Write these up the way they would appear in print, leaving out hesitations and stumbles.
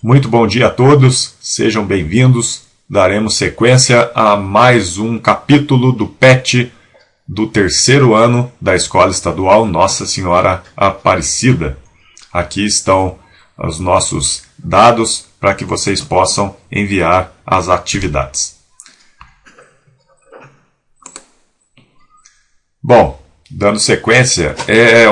Muito bom dia a todos, sejam bem-vindos. Daremos sequência a mais um capítulo do PET do terceiro ano da Escola Estadual Nossa Senhora Aparecida. Aqui estão os nossos dados para que vocês possam enviar as atividades. Bom, dando sequência,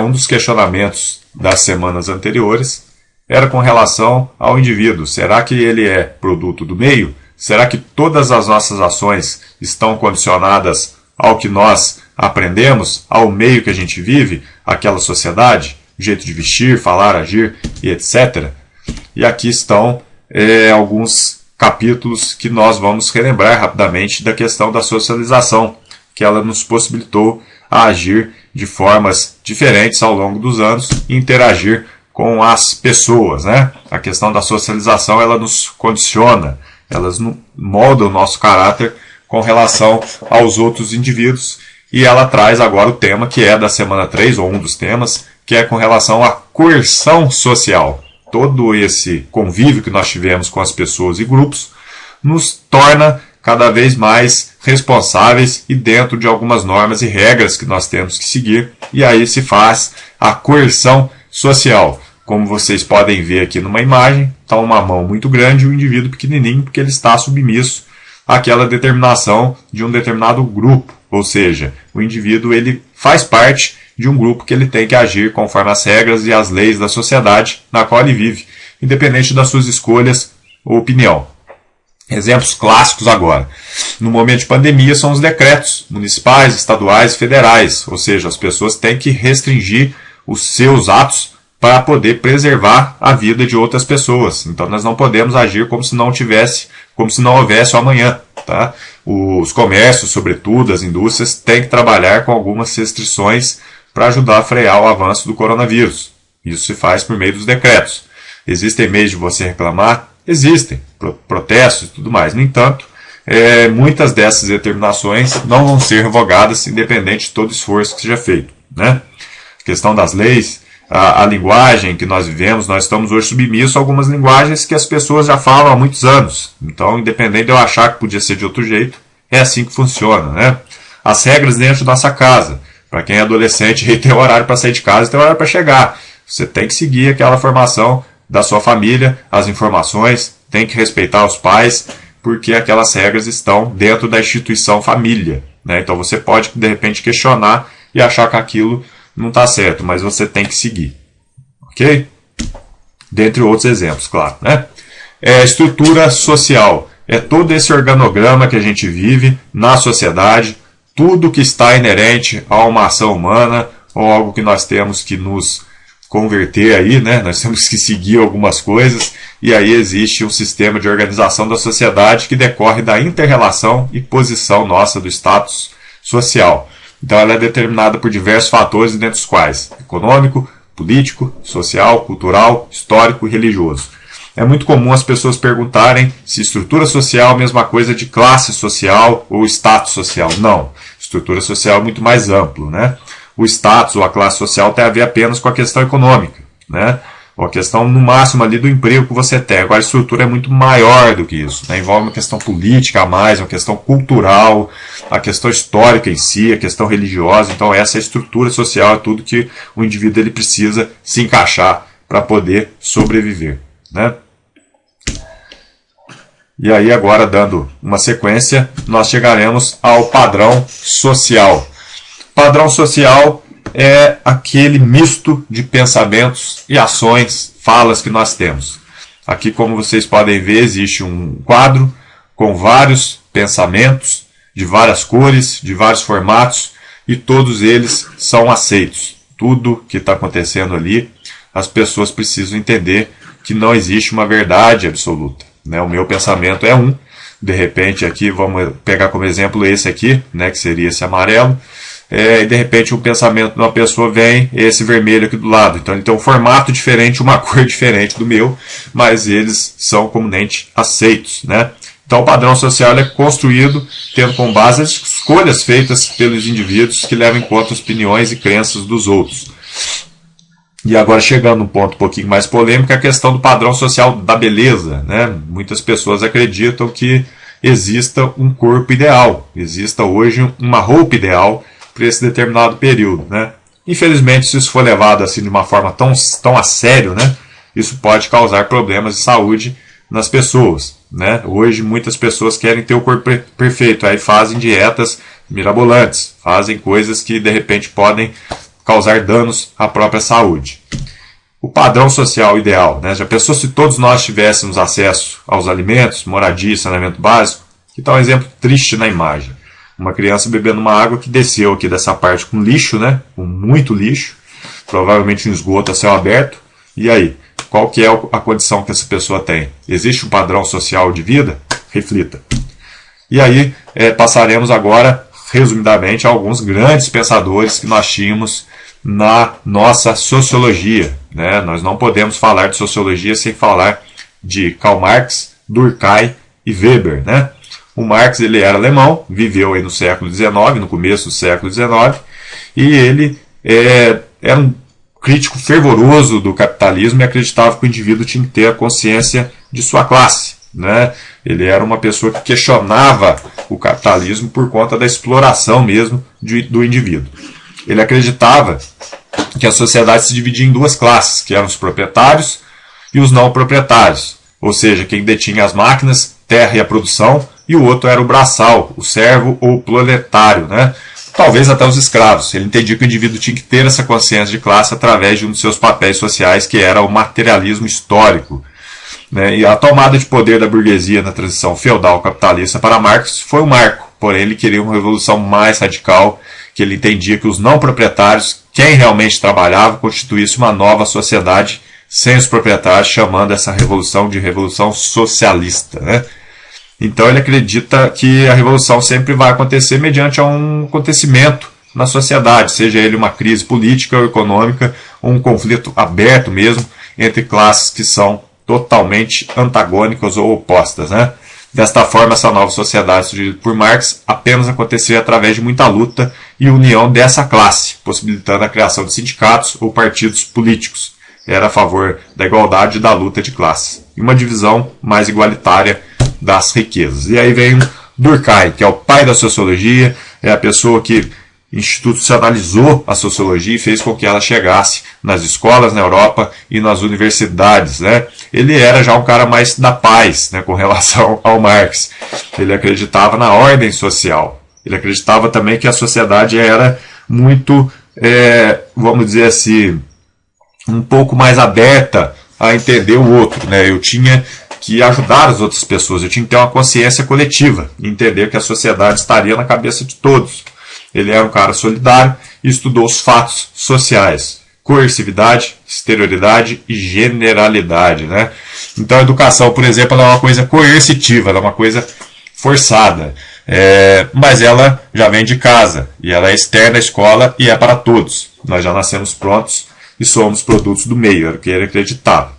um dos questionamentos das semanas anteriores era com relação ao indivíduo. Será que ele é produto do meio? Será que todas as nossas ações estão condicionadas ao que nós aprendemos, ao meio que a gente vive, àquela sociedade, jeito de vestir, falar, agir e etc. E aqui estão alguns capítulos que nós vamos relembrar rapidamente da questão da socialização, que ela nos possibilitou a agir de formas diferentes ao longo dos anos e interagir com as pessoas, né? A questão da socialização, ela nos condiciona, elas moldam o nosso caráter com relação aos outros indivíduos, e ela traz agora o tema que é da semana 3, ou um dos temas, que é com relação à coerção social. Todo esse convívio que nós tivemos com as pessoas e grupos nos torna cada vez mais responsáveis e dentro de algumas normas e regras que nós temos que seguir, e aí se faz a coerção social. Como vocês podem ver aqui numa imagem, está uma mão muito grande e um indivíduo pequenininho, porque ele está submisso àquela determinação de um determinado grupo. Ou seja, o indivíduo ele faz parte de um grupo que ele tem que agir conforme as regras e as leis da sociedade na qual ele vive, independente das suas escolhas ou opinião. Exemplos clássicos agora. No momento de pandemia são os decretos municipais, estaduais e federais. Ou seja, as pessoas têm que restringir os seus atos para poder preservar a vida de outras pessoas. Então nós não podemos agir como se não houvesse o amanhã. Tá? Os comércios, sobretudo as indústrias, têm que trabalhar com algumas restrições para ajudar a frear o avanço do coronavírus. Isso se faz por meio dos decretos. Existem meios de você reclamar? Existem. Protestos e tudo mais. No entanto, muitas dessas determinações não vão ser revogadas, independente de todo esforço que seja feito. Né? A questão das leis, a linguagem que nós vivemos, nós estamos hoje submissos a algumas linguagens que as pessoas já falam há muitos anos. Então, independente de eu achar que podia ser de outro jeito, é assim que funciona. Né? As regras dentro da nossa casa. Para quem é adolescente, tem horário para sair de casa e tem horário para chegar. Você tem que seguir aquela formação da sua família, as informações, tem que respeitar os pais, porque aquelas regras estão dentro da instituição família. Né? Então, você pode, de repente, questionar e achar que aquilo não está certo, mas você tem que seguir. Ok? Dentre outros exemplos, claro. Né? Estrutura social. É todo esse organograma que a gente vive na sociedade, tudo que está inerente a uma ação humana, ou algo que nós temos que nos converter aí, né? Nós temos que seguir algumas coisas, e aí existe um sistema de organização da sociedade que decorre da inter-relação e posição nossa do status social. Então ela é determinada por diversos fatores, dentre os quais econômico, político, social, cultural, histórico e religioso. É muito comum as pessoas perguntarem se estrutura social é a mesma coisa de classe social ou status social. Não. Estrutura social é muito mais amplo. Né? O status ou a classe social tem a ver apenas com a questão econômica. Né? Ou a questão, no máximo, ali do emprego que você tem. Agora, a estrutura é muito maior do que isso. Né? Envolve uma questão política a mais, uma questão cultural, a questão histórica em si, a questão religiosa. Então, essa estrutura social é tudo que o indivíduo ele precisa se encaixar para poder sobreviver. Né? E aí, agora, dando uma sequência, nós chegaremos ao padrão social. Padrão social é aquele misto de pensamentos e ações, falas que nós temos. Aqui, como vocês podem ver, existe um quadro com vários pensamentos, de várias cores, de vários formatos, e todos eles são aceitos. Tudo que está acontecendo ali, as pessoas precisam entender que não existe uma verdade absoluta. Né? O meu pensamento é um. De repente, aqui, vamos pegar como exemplo esse aqui, né, que seria esse amarelo. E de repente um pensamento de uma pessoa vem esse vermelho aqui do lado. Então ele tem um formato diferente, uma cor diferente do meu, mas eles são comumente aceitos. Né? Então o padrão social é construído tendo como base as escolhas feitas pelos indivíduos que levam em conta as opiniões e crenças dos outros. E agora, chegando num ponto um pouquinho mais polêmico, é a questão do padrão social da beleza, né? Muitas pessoas acreditam que exista um corpo ideal, exista hoje uma roupa ideal para esse determinado período, né? Infelizmente, se isso for levado assim de uma forma tão a sério, né? Isso pode causar problemas de saúde nas pessoas, né? Hoje muitas pessoas querem ter o corpo perfeito, aí fazem dietas mirabolantes, fazem coisas que de repente podem causar danos à própria saúde. O padrão social ideal, né? Já pensou se todos nós tivéssemos acesso aos alimentos, moradia e saneamento básico? Que tal um exemplo triste na imagem? Uma criança bebendo uma água que desceu aqui dessa parte com lixo, né? Com muito lixo, provavelmente um esgoto a céu aberto. E aí, qual que é a condição que essa pessoa tem? Existe um padrão social de vida? Reflita. E aí, passaremos agora, resumidamente, a alguns grandes pensadores que nós tínhamos na nossa sociologia, né? Nós não podemos falar de sociologia sem falar de Karl Marx, Durkheim e Weber, né? O Marx, ele era alemão, viveu aí no século XIX, no começo do século XIX, e ele era um crítico fervoroso do capitalismo e acreditava que o indivíduo tinha que ter a consciência de sua classe, né? Ele era uma pessoa que questionava o capitalismo por conta da exploração mesmo do indivíduo. Ele acreditava que a sociedade se dividia em duas classes, que eram os proprietários e os não proprietários, ou seja, quem detinha as máquinas, terra e a produção, e o outro era o braçal, o servo ou o proletário, né? Talvez até os escravos. Ele entendia que o indivíduo tinha que ter essa consciência de classe através de um dos seus papéis sociais, que era o materialismo histórico, né? E a tomada de poder da burguesia na transição feudal capitalista para Marx foi um marco, porém ele queria uma revolução mais radical, que ele entendia que os não proprietários, quem realmente trabalhava, constituísse uma nova sociedade sem os proprietários, chamando essa revolução de revolução socialista, né? Então ele acredita que a revolução sempre vai acontecer mediante um acontecimento na sociedade, seja ele uma crise política ou econômica, ou um conflito aberto mesmo entre classes que são totalmente antagônicas ou opostas, né? Desta forma, essa nova sociedade surgida por Marx apenas acontecia através de muita luta e união dessa classe, possibilitando a criação de sindicatos ou partidos políticos. Era a favor da igualdade e da luta de classes, e uma divisão mais igualitária das riquezas. E aí vem Durkheim, que é o pai da sociologia, é a pessoa que institucionalizou a sociologia e fez com que ela chegasse nas escolas na Europa e nas universidades, né? Ele era já um cara mais da paz, né, com relação ao Marx. Ele acreditava na ordem social. Ele acreditava também que a sociedade era muito, vamos dizer assim, um pouco mais aberta a entender o outro, né? Eu tinha que ajudar as outras pessoas, eu tinha que ter uma consciência coletiva e entender que a sociedade estaria na cabeça de todos. Ele era um cara solidário e estudou os fatos sociais, coercividade, exterioridade e generalidade, né? Então a educação, por exemplo, ela é uma coisa coercitiva, ela é uma coisa forçada, mas ela já vem de casa e ela é externa à escola e é para todos. Nós já nascemos prontos e somos produtos do meio, era o que ele acreditava.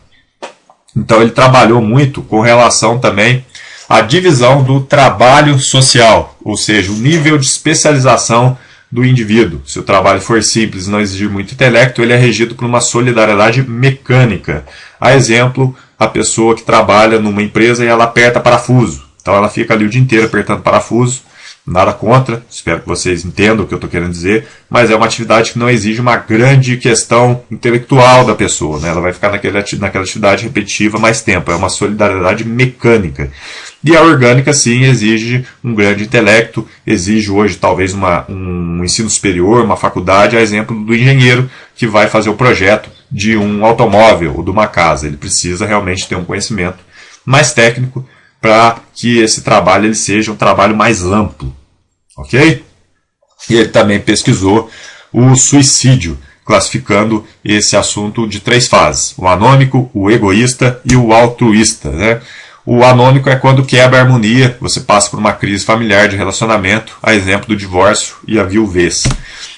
Então ele trabalhou muito com relação também à divisão do trabalho social, ou seja, o nível de especialização do indivíduo. Se o trabalho for simples e não exigir muito intelecto, ele é regido por uma solidariedade mecânica. A exemplo, a pessoa que trabalha numa empresa e ela aperta parafuso. Então ela fica ali o dia inteiro apertando parafuso. Nada contra, espero que vocês entendam o que eu estou querendo dizer, mas é uma atividade que não exige uma grande questão intelectual da pessoa, né? Ela vai ficar naquela atividade repetitiva mais tempo, é uma solidariedade mecânica. E a orgânica, sim, exige um grande intelecto, exige hoje talvez um ensino superior, uma faculdade, a exemplo do engenheiro que vai fazer o projeto de um automóvel ou de uma casa. Ele precisa realmente ter um conhecimento mais técnico para que esse trabalho ele seja um trabalho mais amplo, ok? E ele também pesquisou o suicídio, classificando esse assunto de 3 fases: o anômico, o egoísta e o altruísta, né? O anômico é quando quebra a harmonia, você passa por uma crise familiar de relacionamento, a exemplo do divórcio e a viuvez.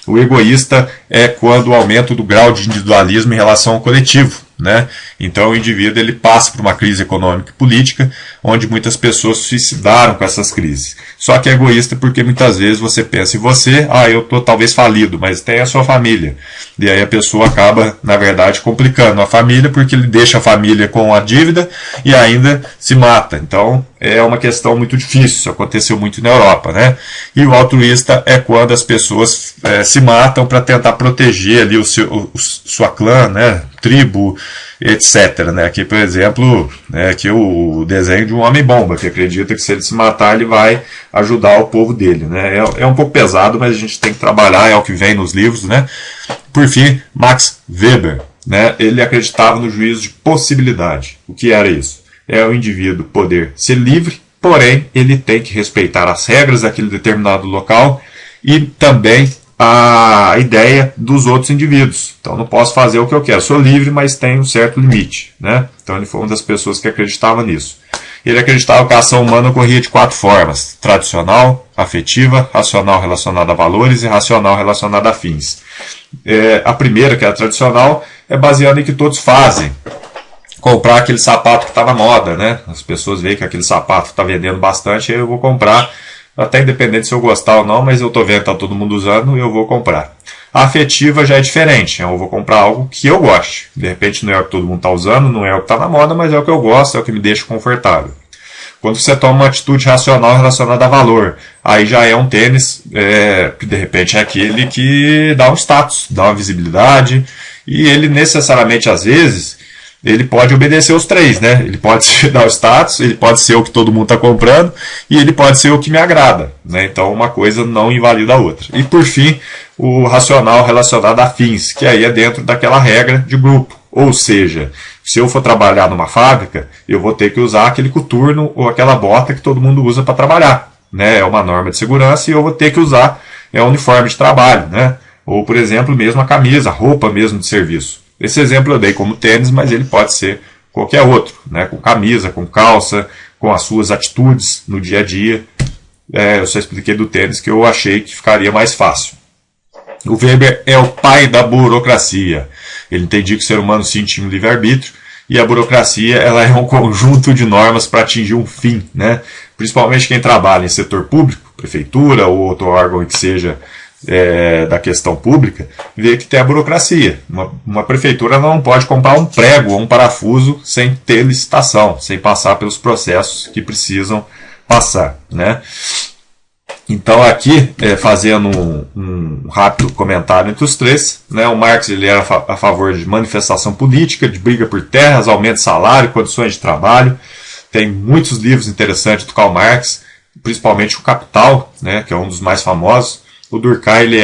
O egoísta é quando o aumento do grau de individualismo em relação ao coletivo. né? Então o indivíduo ele passa por uma crise econômica e política, onde muitas pessoas se suicidaram com essas crises. Só que é egoísta porque muitas vezes você pensa em você, eu estou talvez falido, mas tem a sua família. E aí a pessoa acaba, na verdade, complicando a família, porque ele deixa a família com a dívida e ainda se mata. Então é uma questão muito difícil, isso aconteceu muito na Europa, né? E o altruísta é quando as pessoas se matam para tentar proteger ali sua clã, né? Tribo, etc. Né? Aqui, por exemplo, aqui o desenho de um homem-bomba, que acredita que se ele se matar, ele vai ajudar o povo dele. Né? É um pouco pesado, mas a gente tem que trabalhar, é o que vem nos livros. Né? Por fim, Max Weber, né? Ele acreditava no juízo de possibilidade. O que era isso? É o indivíduo poder ser livre, porém, ele tem que respeitar as regras daquele determinado local e também a ideia dos outros indivíduos. Então não posso fazer o que eu quero. Sou livre, mas tem um certo limite. Né? Então ele foi uma das pessoas que acreditava nisso. Ele acreditava que a ação humana ocorria de 4 formas: tradicional, afetiva, racional relacionada a valores e racional relacionada a fins. A primeira, que é a tradicional, é baseada em que todos fazem. Comprar aquele sapato que está na moda. Né? As pessoas veem que aquele sapato está vendendo bastante, aí eu vou comprar. Até independente se eu gostar ou não, mas eu estou vendo que está todo mundo usando e eu vou comprar. A afetiva já é diferente, eu vou comprar algo que eu goste. De repente não é o que todo mundo está usando, não é o que está na moda, mas é o que eu gosto, é o que me deixa confortável. Quando você toma uma atitude racional relacionada a valor, aí já é um tênis que de repente é aquele que dá um status, dá uma visibilidade, e ele necessariamente às vezes ele pode obedecer os 3, né? Ele pode dar o status, ele pode ser o que todo mundo está comprando e ele pode ser o que me agrada, né? Então uma coisa não invalida a outra. E por fim, o racional relacionado a fins, que aí é dentro daquela regra de grupo. Ou seja, se eu for trabalhar numa fábrica, eu vou ter que usar aquele coturno ou aquela bota que todo mundo usa para trabalhar, né? É uma norma de segurança e eu vou ter que usar um uniforme de trabalho, né? Ou, por exemplo, mesmo a camisa, a roupa mesmo de serviço. Esse exemplo eu dei como tênis, mas ele pode ser qualquer outro, né? Com camisa, com calça, com as suas atitudes no dia a dia. Eu só expliquei do tênis que eu achei que ficaria mais fácil. O Weber é o pai da burocracia. Ele entendia que o ser humano sim tinha um livre-arbítrio e a burocracia ela é um conjunto de normas para atingir um fim, né? Principalmente quem trabalha em setor público, prefeitura ou outro órgão que seja da questão pública, vê que tem a burocracia. Uma prefeitura não pode comprar um prego ou um parafuso sem ter licitação, sem passar pelos processos que precisam passar, né? Então aqui, fazendo um rápido comentário entre os 3, né, o Marx ele era a favor de manifestação política, de briga por terras, aumento de salário, condições de trabalho. Tem muitos livros interessantes do Karl Marx, principalmente o Capital, né, que é um dos mais famosos. O Durkheim ele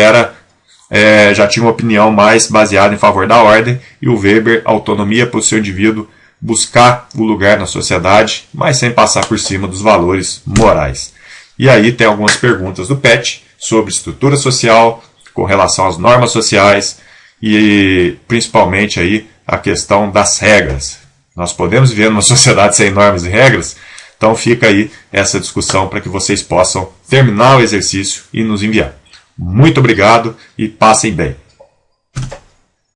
já tinha uma opinião mais baseada em favor da ordem, e o Weber, autonomia para o seu indivíduo buscar o lugar na sociedade, mas sem passar por cima dos valores morais. E aí tem algumas perguntas do PET sobre estrutura social, com relação às normas sociais e principalmente aí a questão das regras. Nós podemos viver numa sociedade sem normas e regras? Então fica aí essa discussão para que vocês possam terminar o exercício e nos enviar. Muito obrigado e passem bem.